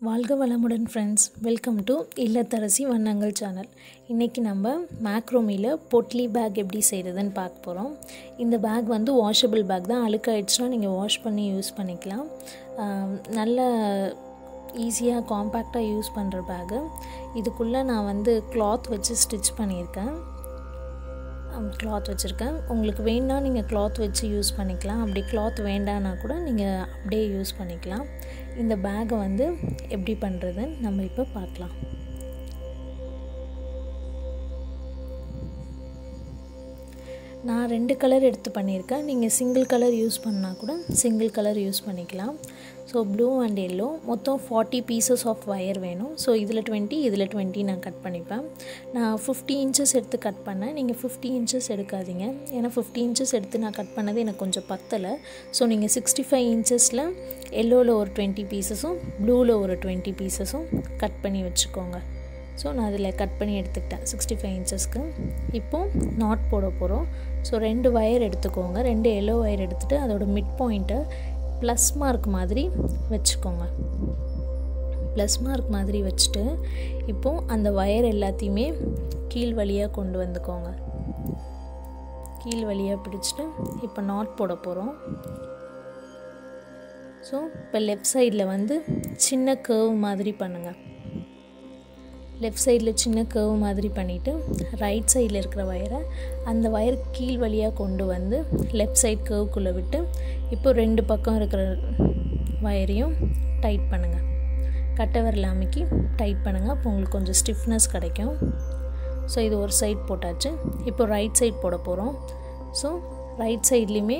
வாழ்க வளமுடன் friends, welcome to இல்லத்தரசி வண்ணங்கள் சேனல். இன்றைக்கி நம்ம மேக்ரோமியில் பொட்லி பேக் எப்படி செய்கிறதுன்னு பார்க்க போகிறோம். இந்த பேக் வந்து வாஷபிள் பேக் தான். அழுக்காயிடுச்சுன்னா நீங்கள் வாஷ் பண்ணி யூஸ் பண்ணிக்கலாம். நல்ல ஈஸியாக காம்பேக்டாக யூஸ் பண்ணுற பேக்கு. இதுக்குள்ளே நான் வந்து கிளாத் வச்சு ஸ்டிச் பண்ணியிருக்கேன். கிளாத் வச்சுருக்கேன். உங்களுக்கு வேணுன்னா நீங்கள் கிளாத் வச்சு யூஸ் பண்ணிக்கலாம். அப்படி கிளாத் வேண்டான்னா கூட நீங்கள் அப்படியே யூஸ் பண்ணிக்கலாம். இந்த பேக்கை வந்து எப்படி பண்ணுறதுன்னு நம்ம இப்போ பார்க்கலாம். நான் 2 கலர் எடுத்து பண்ணியிருக்கேன். நீங்கள் சிங்கிள் கலர் யூஸ் பண்ணால் கூட சிங்கிள் கலர் யூஸ் பண்ணிக்கலாம். ஸோ ப்ளூ அண்ட் எல்லோ மொத்தம் 40 பீசஸ் ஆஃப் வயர் வேணும். ஸோ இதில் 20 இதில் 20 நான் கட் பண்ணிப்பேன். நான் 50 இன்ச்சஸ் எடுத்து கட் பண்ணேன். நீங்கள் 50 இன்ச்சஸ் எடுக்காதீங்க. ஏன்னா 50 இன்ச்சஸ் எடுத்து நான் கட் பண்ணது எனக்கு கொஞ்சம் பத்தலை. ஸோ நீங்கள் 65 இன்ச்சஸில் எல்லோவில் ஒரு 20 பீசஸும் ப்ளூவில் ஒரு 20 பீசஸும் கட் பண்ணி வச்சுக்கோங்க. ஸோ நான் அதில் கட் பண்ணி எடுத்துக்கிட்டேன் 65 இன்ச்சஸ்க்கு. இப்போது நாட் போட போகிறோம். ஸோ 2 வயர் எடுத்துக்கோங்க. 2 எல்லோ வயர் எடுத்துகிட்டு அதோட மிட் பாயிண்ட்டை ப்ளஸ் மார்க் மாதிரி வச்சுக்கோங்க. ப்ளஸ் மார்க் மாதிரி வச்சுட்டு இப்போது அந்த வயர் எல்லாத்தையுமே கீழ் வழியாக கொண்டு வந்துக்கோங்க. கீழ் வழியாக பிடிச்சிட்டு இப்போ நாட் போட போகிறோம். ஸோ இப்போ லெஃப்ட் சைடில் வந்து சின்ன கர்வ் மாதிரி பண்ணுங்கள். லெஃப்ட் சைடில் சின்ன கர்வ் மாதிரி பண்ணிவிட்டு ரைட் சைடில் இருக்கிற வயரை அந்த வயர் கீழ் வழியாக கொண்டு வந்து லெஃப்ட் சைட் கர்வுக்குள்ளே விட்டு இப்போ 2 பக்கம் இருக்கிற வயரையும் டைட் பண்ணுங்கள். கட்டை விரல் அமுக்கி டைட் பண்ணுங்கள். அப்போ உங்களுக்கு கொஞ்சம் ஸ்டிஃப்னஸ் கிடைக்கும். ஸோ இது ஒரு சைட் போட்டாச்சு. இப்போ ரைட் சைட் போட போகிறோம். ஸோ ரைட் சைட்லேயுமே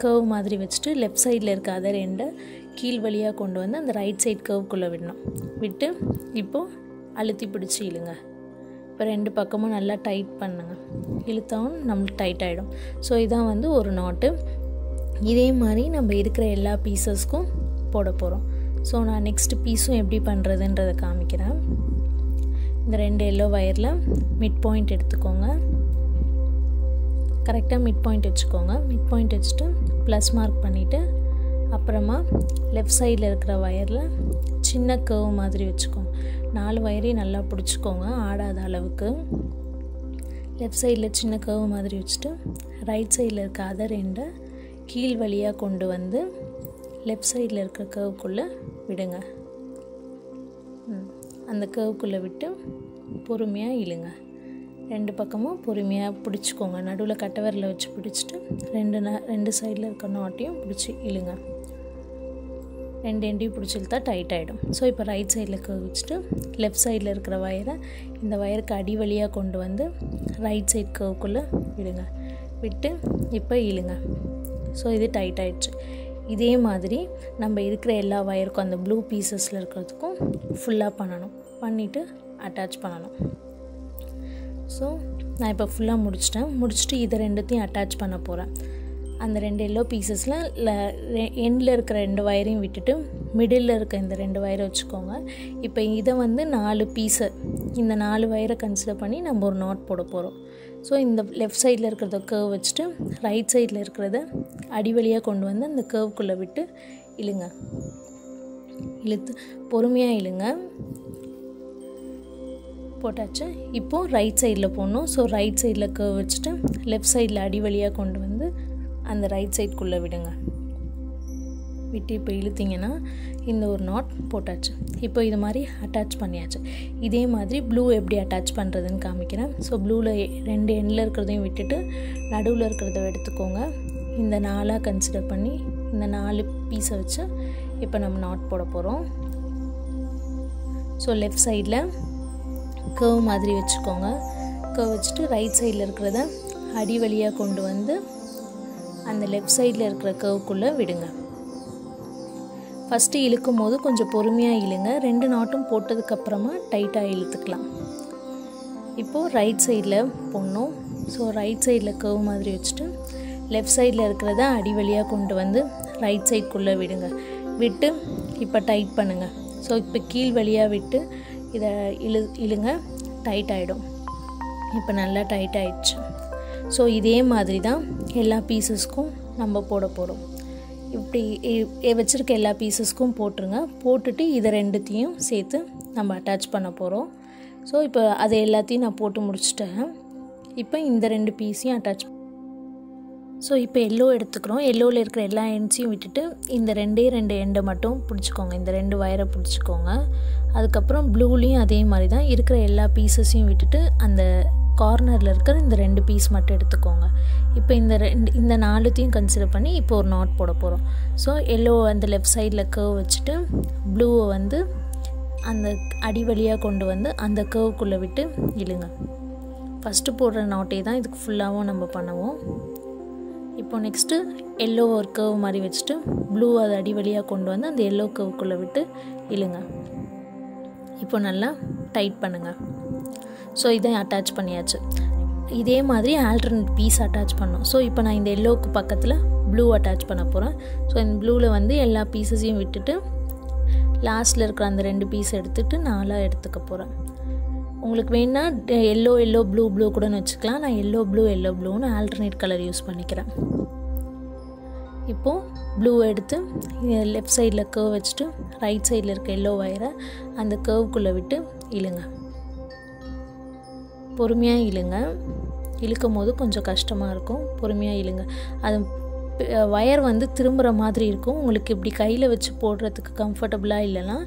கர்வ் மாதிரி வச்சுட்டு லெஃப்ட் சைடில் இருக்க அதர் எண்டை கீழ் வழியாக கொண்டு வந்து அந்த ரைட் சைட் கர்வுக்குள்ளே விடணும். விட்டு இப்போது அழுத்தி பிடிச்சி இழுங்க. இப்போ 2 பக்கமும் நல்லா டைட் பண்ணுங்க. இழுத்தாவும் நம்மளுக்கு டைட் ஆகிடும். ஸோ இதான் வந்து ஒரு நாட்டு. இதே மாதிரி நம்ம இருக்கிற எல்லா பீசஸ்க்கும் போட போகிறோம். ஸோ நான் நெக்ஸ்ட் பீஸும் எப்படி பண்ணுறதுன்றதை காமிக்கிறேன். இந்த 2 எல்லோ வயரில் மிட் பாயிண்ட் எடுத்துக்கோங்க. கரெக்டாக மிட் பாயிண்ட் வச்சுக்கோங்க. மிட் பாயிண்ட் வச்சுட்டு ப்ளஸ் மார்க் பண்ணிவிட்டு அப்புறமா லெஃப்ட் சைடில் இருக்கிற வயரில் சின்ன கர்வ் மாதிரி வச்சுக்கோங்க. 4 வயரையும் நல்லா பிடிச்சிக்கோங்க, ஆடாத அளவுக்கு. லெஃப்ட் சைடில் சின்ன கர்வ் மாதிரி வச்சுட்டு ரைட் சைடில் இருக்க அதர் எண்டை கீழ் வழியாக கொண்டு வந்து லெஃப்ட் சைடில் இருக்கிற கர்வுக்குள்ளே விடுங்க. அந்த கர்வுக்குள்ளே விட்டு பொறுமையாக இழுங்க. 2 பக்கமும் பொறுமையாக பிடிச்சிக்கோங்க. நடுவில் கட்டை விரலை வச்சு பிடிச்சிட்டு 2 சைடில் இருக்க நாட்டையும் பிடிச்சி இழுங்க. 2 எண்டையும் பிடிச்சி இழுத்தா டைட் ஆகிடும். ஸோ இப்போ ரைட் சைடில் கர்வ் வச்சுட்டு லெஃப்ட் சைடில் இருக்கிற வயரை இந்த வயருக்கு அடி வழியாக கொண்டு வந்து ரைட் சைட் கர்வுக்குள்ளே விடுங்க. விட்டு இப்போ இழுங்க. ஸோ இது டைட் ஆகிடுச்சு. இதே மாதிரி நம்ம இருக்கிற எல்லா வயருக்கும் அந்த ப்ளூ பீசஸில் இருக்கிறதுக்கும் ஃபுல்லாக பண்ணணும். பண்ணிவிட்டு அட்டாச் பண்ணணும். ஸோ நான் இப்போ ஃபுல்லாக முடிச்சுட்டு இதை 2த்தையும் அட்டாச் பண்ண போகிறேன். அந்த 2 எல்லோ பீசஸில் எண்டில் இருக்கிற 2 வயரையும் விட்டுட்டு மிடில் இருக்க இந்த 2 வயரை வச்சுக்கோங்க. இப்போ இதை வந்து 4 பீஸை இந்த 4 வயரை கன்சிடர் பண்ணி நம்ம ஒரு நாட் போட போகிறோம். ஸோ இந்த லெஃப்ட் சைடில் இருக்கிறத கர்வ் வச்சுட்டு ரைட் சைடில் இருக்கிறத அடி வழியாக கொண்டு வந்து அந்த கர்வுக்குள்ளே விட்டு இழுங்க. இழுத்து பொறுமையாக இழுங்க. போட்டாச்சு. இப்போது ரைட் சைடில் போடணும். ஸோ ரைட் சைடில் கர்வ் வச்சுட்டு லெஃப்ட் சைடில் அடி வழியாக கொண்டு வந்து அந்த ரைட் சைடுக்குள்ளே விடுங்க. விட்டு இப்போ இழுத்திங்கன்னா இந்த ஒரு நாட் போட்டாச்சு. இப்போ இது மாதிரி அட்டாச் பண்ணியாச்சு. இதே மாதிரி ப்ளூ எப்படி அட்டாச் பண்ணுறதுன்னு காமிக்கிறேன். ஸோ ப்ளூவில் 2 எண்டில் இருக்கிறதையும் விட்டுட்டு நடுவில் இருக்கிறத எடுத்துக்கோங்க. இந்த 4 கன்சிடர் பண்ணி இந்த 4 பீஸை வச்சு இப்போ நம்ம நாட் போட போகிறோம். ஸோ லெஃப்ட் சைடில் கர்வ் மாதிரி வச்சுக்கோங்க. கர்வ் வச்சுட்டு ரைட் சைடில் இருக்கிறத அடி வழியாக கொண்டு வந்து அந்த லெஃப்ட் சைடில் இருக்கிற கர்வுக்குள்ளே விடுங்க. ஃபஸ்ட்டு இழுக்கும் போது கொஞ்சம் பொறுமையாக இழுங்க. 2 நாட்டும் போட்டதுக்கப்புறமா டைட்டாக இழுத்துக்கலாம். இப்போது ரைட் சைடில் போடணும். ஸோ ரைட் சைடில் கர்வ் மாதிரி வச்சுட்டு லெஃப்ட் சைடில் இருக்கிறத அடி வழியாக கொண்டு வந்து ரைட் சைடுக்குள்ளே விடுங்க. விட்டு இப்போ டைட் பண்ணுங்கள். ஸோ இப்போ கீழ் வழியாக விட்டு இதை இழுங்க. டைட் ஆகிடும். இப்போ நல்லா டைட் ஆகிடுச்சு. ஸோ இதே மாதிரி தான் எல்லா பீசஸ்க்கும் நம்ம போட போகிறோம். இப்படி வச்சுருக்க எல்லா பீசஸ்க்கும் போட்டுருங்க. போட்டுட்டு இதை ரெண்டுத்தையும் சேர்த்து நம்ம அட்டாச் பண்ண போகிறோம். ஸோ இப்போ அதை எல்லாத்தையும் நான் போட்டு முடிச்சிட்டேன். இப்போ இந்த 2 பீஸையும் அட்டாச். ஸோ இப்போ எல்லோ எடுத்துக்கிறோம். எல்லோவில் இருக்கிற எல்லா எண்ட்ஸையும் விட்டுட்டு இந்த 2 எண்டை மட்டும் பிடிச்சிக்கோங்க. இந்த 2 வயரை பிடிச்சிக்கோங்க. அதுக்கப்புறம் ப்ளூலேயும் அதே மாதிரி தான் இருக்கிற எல்லா பீசஸையும் விட்டுட்டு அந்த கார்னரில் இருக்கிற இந்த 2 பீஸ் மட்டும் எடுத்துக்கோங்க. இப்போ இந்த 4த்தையும் கன்சிடர் பண்ணி இப்போ ஒரு நாட் போட போகிறோம். ஸோ எல்லோ அந்த லெஃப்ட் சைடில் கர்வ் வச்சுட்டு ப்ளூவை வந்து அந்த அடி வழியாக கொண்டு வந்து அந்த கர்வுக்குள்ளே விட்டு இழுங்க. ஃபஸ்ட்டு போடுற நாட்டே தான் இதுக்கு ஃபுல்லாகவும் நம்ம பண்ணுவோம். இப்போ நெக்ஸ்ட்டு எல்லோ ஒரு கர்வ் மாதிரி வச்சுட்டு ப்ளூ அது அடி வழியாக கொண்டு வந்து அந்த எல்லோ கர்வுக்குள்ளே விட்டு இழுங்க. இப்போ நல்லா டைட் பண்ணுங்கள். ஸோ இதை அட்டாச் பண்ணியாச்சு. இதே மாதிரி ஆல்டர்னேட் பீஸ் அட்டாச் பண்ணோம். ஸோ இப்போ நான் இந்த எல்லோவுக்கு பக்கத்தில் ப்ளூ அட்டாச் பண்ண போகிறேன். ஸோ இந்த ப்ளூவில் வந்து எல்லா பீஸஸையும் விட்டுட்டு லாஸ்ட்டில் இருக்கிற அந்த 2 பீஸ் எடுத்துகிட்டு 4 எடுத்துக்க போகிறேன். உங்களுக்கு வேணுன்னா எல்லோ ப்ளூ கூடன்னு வச்சுக்கலாம். நான் எல்லோ ப்ளூன்னு ஆல்டர்னேட் கலர் யூஸ் பண்ணிக்கிறேன். இப்போது ப்ளூ எடுத்து லெஃப்ட் சைடில் கர்வ் வச்சுட்டு ரைட் சைடில் இருக்க எல்லோ வயரை அந்த கர்வுக்குள்ளே விட்டு இழுங்க. பொறுமையாக இழுங்க. இழுக்கும் போது கொஞ்சம் கஷ்டமாக இருக்கும். பொறுமையாக இழுங்க. அது வயர் வந்து திரும்புகிற மாதிரி இருக்கும். உங்களுக்கு இப்படி கையில் வச்சு போடுறதுக்கு கம்ஃபர்டபுளாக இல்லைனா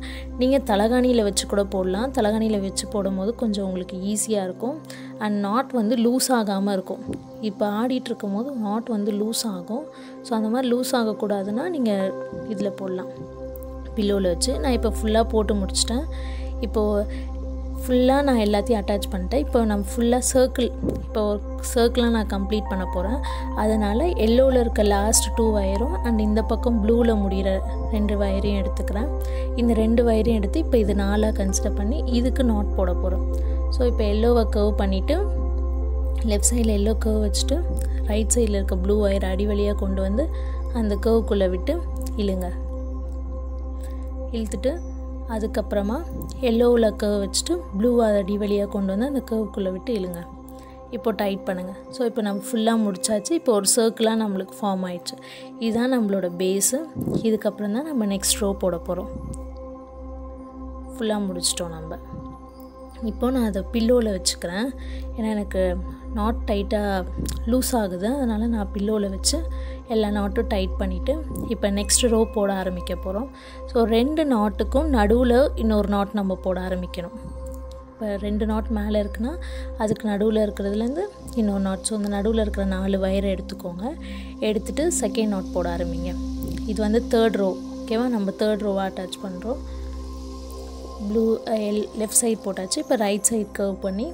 நீங்கள் தலகாணியில் வச்சு கூட போடலாம். தலகாணியில் வச்சு போடும் போது கொஞ்சம் உங்களுக்கு ஈஸியாக இருக்கும். அண்ட் நாட் வந்து லூஸ் ஆகாமல் இருக்கும். இப்போ ஆடிட்டுருக்கும் போது நாட் வந்து லூஸ் ஆகும். ஸோ அந்த மாதிரி லூஸ் ஆகக்கூடாதுன்னா நீங்கள் இதில் போடலாம், பில்லோவில் வச்சு. நான் இப்போ ஃபுல்லாக போட்டு முடிச்சிட்டேன். இப்போது ஃபுல்லாக நான் எல்லாத்தையும் அட்டாச் பண்ணிட்டேன். இப்போ நம்ம ஃபுல்லாக சர்க்கிளாக நான் கம்ப்ளீட் பண்ண போகிறேன். அதனால் எல்லோவில் இருக்க லாஸ்ட் 2 வயரும் அண்ட் இந்த பக்கம் ப்ளூவில் முடிகிற 2 வயரையும் எடுத்துக்கிறேன். இந்த 2 வயரையும் எடுத்து இப்போ இது 4 கன்சிடர் பண்ணி இதுக்கு நாட் போட போகிறோம். ஸோ இப்போ எல்லோவை கர்வ் பண்ணிவிட்டு லெஃப்ட் சைடில் எல்லோ கர்வ் வச்சுட்டு ரைட் சைடில் இருக்க ப்ளூ வயர் அடி வழியாக கொண்டு வந்து அந்த கர்வுக்குள்ளே விட்டு இழுங்க. இழுத்துட்டு அதுக்கப்புறமா எல்லோவில் கர்வ் வச்சுட்டு ப்ளூவை அடி வழியாக கொண்டு வந்து அந்த கர்வுக்குள்ளே விட்டு இழுங்க. இப்போ டைட் பண்ணுங்கள். ஸோ இப்போ நம்ம ஃபுல்லாக முடிச்சாச்சு. இப்போ ஒரு சர்க்கிளாக நம்மளுக்கு ஃபார்ம் ஆயிடுச்சு. இதுதான் நம்மளோட பேஸு. இதுக்கப்புறம் தான் நம்ம நெக்ஸ்ட் ரோ போட போகிறோம். ஃபுல்லாக முடிச்சிட்டோம் நம்ம. இப்போ நான் அதை பில்லோவில் வச்சுக்கிறேன். ஏன்னா எனக்கு நாட் டைட்டாக லூஸ் ஆகுது. அதனால் நான் பில்லோவில் வச்சு எல்லா நாட்டும் டைட் பண்ணிவிட்டு இப்போ நெக்ஸ்ட் ரோ போட ஆரம்பிக்க போகிறோம். ஸோ 2 நாட்டுக்கும் நடுவில் இன்னொரு நாட் நம்ம போட ஆரம்பிக்கணும். இப்போ 2 நாட் மேலே இருக்குன்னா அதுக்கு நடுவில் இருக்கிறதுலேருந்து இன்னொரு நாட். ஸோ அந்த நடுவில் இருக்கிற 4 வயரை எடுத்துக்கோங்க. எடுத்துகிட்டு செகண்ட் நாட் போட ஆரம்பிங்க. இது வந்து 3rd ரோ. ஓகேவா? நம்ம 3rd ரோவாக அட்டாச் பண்ணுறோம். ப்ளூ லெஃப்ட் சைட் போட்டாச்சு. இப்போ ரைட் சைட் கர்வ் பண்ணி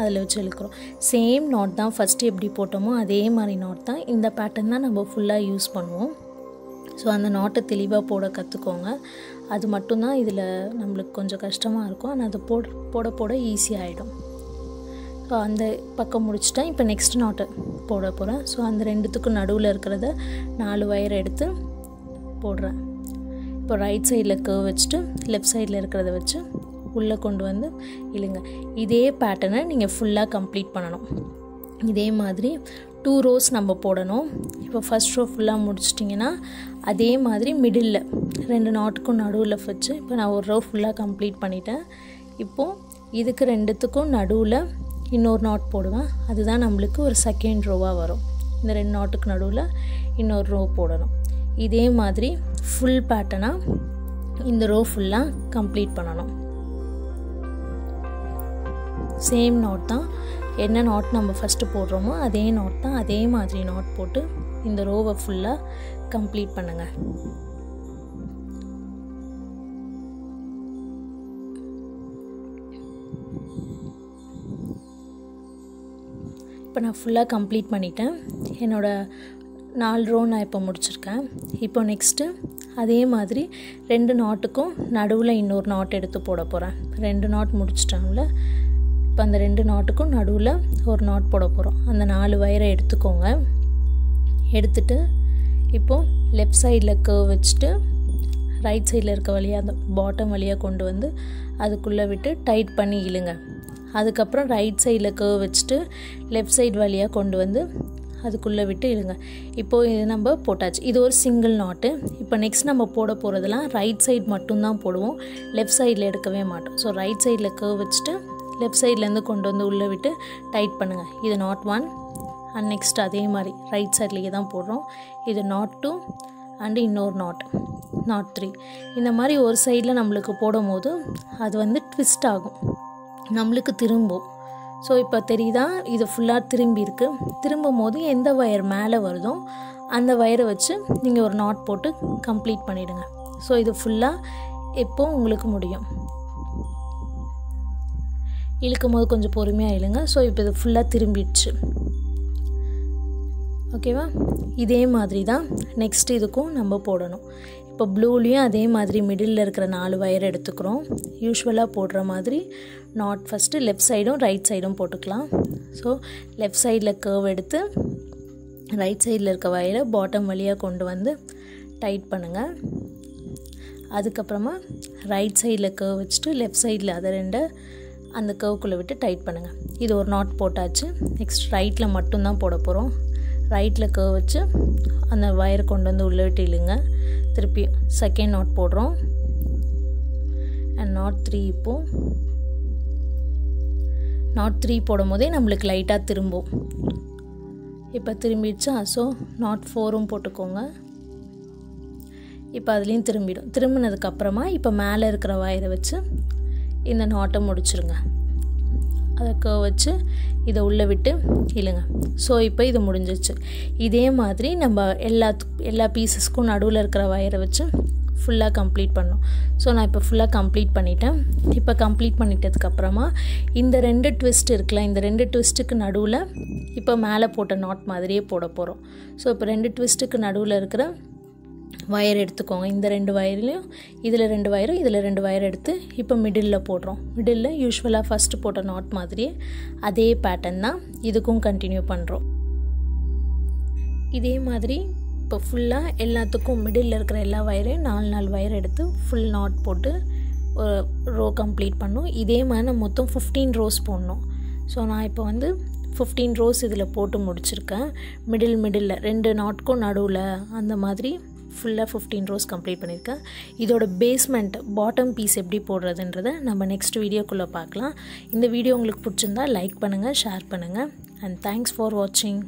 அதில் வச்சு இழுக்கிறோம். சேம் நாட் தான் ஃபஸ்ட்டு எப்படி போட்டோமோ அதே மாதிரி நாட் தான். இந்த பேட்டர்ன் தான் நம்ம ஃபுல்லாக யூஸ் பண்ணுவோம். ஸோ அந்த நாட்டை தெளிவாக போட கற்றுக்கோங்க. அது மட்டும்தான் இதில் நம்மளுக்கு கொஞ்சம் கஷ்டமாக இருக்கும். ஆனால் அதை போட ஈஸியாகிடும். ஸோ அந்த பக்கம் முடிச்சிட்டேன். இப்போ நெக்ஸ்ட் நாட்டை போட போகிறேன். ஸோ அந்த 2த்துக்கும் நடுவில் இருக்கிறத 4 வயரை எடுத்து போடுறேன். இப்போ ரைட் சைடில் கர்வ் வச்சுட்டு லெஃப்ட் சைடில் இருக்கிறத வச்சு உள்ளே கொண்டு வந்து இழுங்க. இதே பேட்டர்னை நீங்கள் ஃபுல்லாக கம்ப்ளீட் பண்ணணும். இதே மாதிரி 2 ரோஸ் நம்ம போடணும். இப்போ ஃபஸ்ட் ரோ ஃபுல்லாக முடிச்சிட்டிங்கன்னா அதே மாதிரி மிடில் 2 நாட்டுக்கும் நடுவில் வச்சு இப்போ நான் ஒரு ரோ ஃபுல்லாக கம்ப்ளீட் பண்ணிட்டேன். இப்போது இதுக்கு 2த்துக்கும் நடுவில் இன்னொரு நாட் போடுவேன். அதுதான் நம்மளுக்கு ஒரு செகண்ட் ரோவாக வரும். இந்த 2 நாட்டுக்கு நடுவில் இன்னொரு ரோ போடணும். இதே மாதிரி ஃபுல் பேட்டர்னாக இந்த ரோ ஃபுல்லாக கம்ப்ளீட் பண்ணணும். சேம் நாட் தான். என்ன நாட் நம்ம ஃபஸ்ட்டு போடுறோமோ அதே நாட் தான். அதே மாதிரி நாட் போட்டு இந்த ரோவை ஃபுல்லாக கம்ப்ளீட் பண்ணுங்கள். இப்போ நான் ஃபுல்லாக கம்ப்ளீட் பண்ணிட்டேன். என்னோடய 4 ரோ நான் இப்போ முடிச்சிருக்கேன். இப்போ நெக்ஸ்ட்டு அதே மாதிரி 2 நாட்டுக்கும் நடுவில் இன்னொரு நாட் எடுத்து போட போகிறேன். 2 நாட் முடிச்சிட்டாங்கள. இப்போ அந்த 2 நாட்டுக்கும் நடுவில் ஒரு நாட் போட போகிறோம். அந்த 4 வயரை எடுத்துக்கோங்க. எடுத்துட்டு இப்போது லெஃப்ட் சைடில் கர்வ் வச்சுட்டு ரைட் சைடில் இருக்க வழியாக அந்த பாட்டம் வழியாக கொண்டு வந்து அதுக்குள்ளே விட்டு டைட் பண்ணி இழுங்க. அதுக்கப்புறம் ரைட் சைடில் கர்வ் வச்சுட்டு லெஃப்ட் சைடு வழியாக கொண்டு வந்து அதுக்குள்ளே விட்டு இழுங்க. இப்போது இது நம்ம போட்டாச்சு. இது ஒரு சிங்கிள் நாட்டு. இப்போ நெக்ஸ்ட் நம்ம போட போகிறதுலாம் ரைட் சைடு மட்டும்தான் போடுவோம், லெஃப்ட் சைடில் எடுக்கவே மாட்டோம். ஸோ ரைட் சைடில் கர்வ் வச்சுட்டு லெஃப்ட் சைட்லேருந்து கொண்டு வந்து உள்ளே விட்டு டைட் பண்ணுங்கள். இது நாட் 1 அண்ட் நெக்ஸ்ட் அதே மாதிரி ரைட் சைட்லேயே தான் போடுறோம். இது நாட் 2 அண்டு இன்னொரு நாட் 3. இந்த மாதிரி ஒரு சைடில் நம்மளுக்கு போடும் போது அது வந்து ட்விஸ்ட் ஆகும், நம்மளுக்கு திரும்பும். ஸோ இப்போ தெரியுதா, இது ஃபுல்லாக திரும்பி இருக்குது. திரும்பும் போது எந்த வயர் மேலே வருதோ அந்த வயரை வச்சு நீங்கள் ஒரு நாட் போட்டு கம்ப்ளீட் பண்ணிவிடுங்க. ஸோ இது ஃபுல்லாக எப்போது உங்களுக்கு முடியும். இழுக்கும் போது கொஞ்சம் பொறுமையாக இழுங்க. ஸோ இப்போ இது ஃபுல்லாக திரும்பிடுச்சு. ஓகேவா? இதே மாதிரி தான் நெக்ஸ்ட் இதுக்கும் நம்ம போடணும். இப்போ ப்ளூலேயும் அதே மாதிரி மிடில் இருக்கிற 4 வயர் எடுத்துக்கிறோம். யூஸ்வலாக போடுற மாதிரி நாட் ஃபஸ்ட்டு லெஃப்ட் சைடும் ரைட் சைடும் போட்டுக்கலாம். ஸோ லெஃப்ட் சைடில் கர்வ் எடுத்து ரைட் சைடில் இருக்க வயரை பாட்டம் வழியாக கொண்டு வந்து டைட் பண்ணுங்கள். அதுக்கப்புறமா ரைட் சைடில் கர்வ் வச்சுட்டு லெஃப்ட் சைடில் அதை 2 அந்த கர்வுக்குள்ளே விட்டு டைட் பண்ணுங்கள். இது ஒரு நாட் போட்டாச்சு. நெக்ஸ்ட் ரைட்டில் மட்டும்தான் போட போகிறோம். ரைட்டில் கர்வ் வச்சு அந்த வயரை கொண்டு வந்து உள்ளே விட்டு இழுங்க. திருப்பி செகண்ட் நாட் போடுறோம் அண்ட் நாட் 3. இப்போது நாட் 3 போடும் போதே நம்மளுக்கு லைட்டாக திரும்பும். இப்போ திரும்பிடுச்சா? ஸோ நாட் 4ம் போட்டுக்கோங்க. இப்போ அதுலேயும் திரும்பிடும். திரும்பினதுக்கப்புறமா இப்போ மேலே இருக்கிற வயரை வச்சு இந்த நாட்டை முடிச்சுருங்க. அதை கர்வ் வச்சு இதை உள்ளே விட்டு இழுங்க. ஸோ இப்போ இது முடிஞ்சிச்சு. இதே மாதிரி நம்ம எல்லா பீசஸ்க்கும் நடுவில் இருக்கிற வயரை வச்சு ஃபுல்லாக கம்ப்ளீட் பண்ணணும். ஸோ நான் இப்போ ஃபுல்லாக கம்ப்ளீட் பண்ணிட்டேன். இப்போ கம்ப்ளீட் பண்ணிட்டதுக்கப்புறமா இந்த 2 ட்விஸ்ட் இருக்குல்ல, இந்த 2 ட்விஸ்ட்டுக்கு நடுவில் இப்போ மேலே போட்ட நாட் மாதிரியே போட போகிறோம். ஸோ இப்போ 2 ட்விஸ்ட்டுக்கு நடுவில் இருக்கிற வயர் எடுத்துக்கோங்க. இந்த 2 வயர்லையும் இதில் 2 வயரும் இதில் 2 வயர் எடுத்து இப்போ மிடில் போடுறோம். மிடில் யூஸ்வலாக ஃபஸ்ட்டு போட்ட நாட் மாதிரியே அதே பேட்டர்ன் தான் இதுக்கும் கண்டினியூ பண்ணுறோம். இதே மாதிரி இப்போ ஃபுல்லாக எல்லாத்துக்கும் மிடில் இருக்கிற எல்லா வயரையும் 4 வயர் எடுத்து ஃபுல் நாட் போட்டு ஒரு ரோ கம்ப்ளீட் பண்ணணும். இதே மாதிரி நான் மொத்தம் 15 ரோஸ் போடணும். ஸோ நான் இப்போ வந்து 15 ரோஸ் இதில் போட்டு முடிச்சிருக்கேன். மிடில் 2 நாட்க்கும் நடுவில் அந்த மாதிரி ஃபுல்லாக 15 ரோஸ் கம்ப்ளீட் பண்ணியிருக்கேன். இதோட பேஸ்மெண்ட் பாட்டம் பீஸ் எப்படி போடுறதுன்றதை நம்ம நெக்ஸ்ட் வீடியோக்குள்ளே பார்க்கலாம். இந்த வீடியோ உங்களுக்கு பிடிச்சிருந்தா லைக் பண்ணுங்கள், ஷேர் பண்ணுங்கள் அண்ட் தேங்க்ஸ் ஃபார் வாட்சிங்.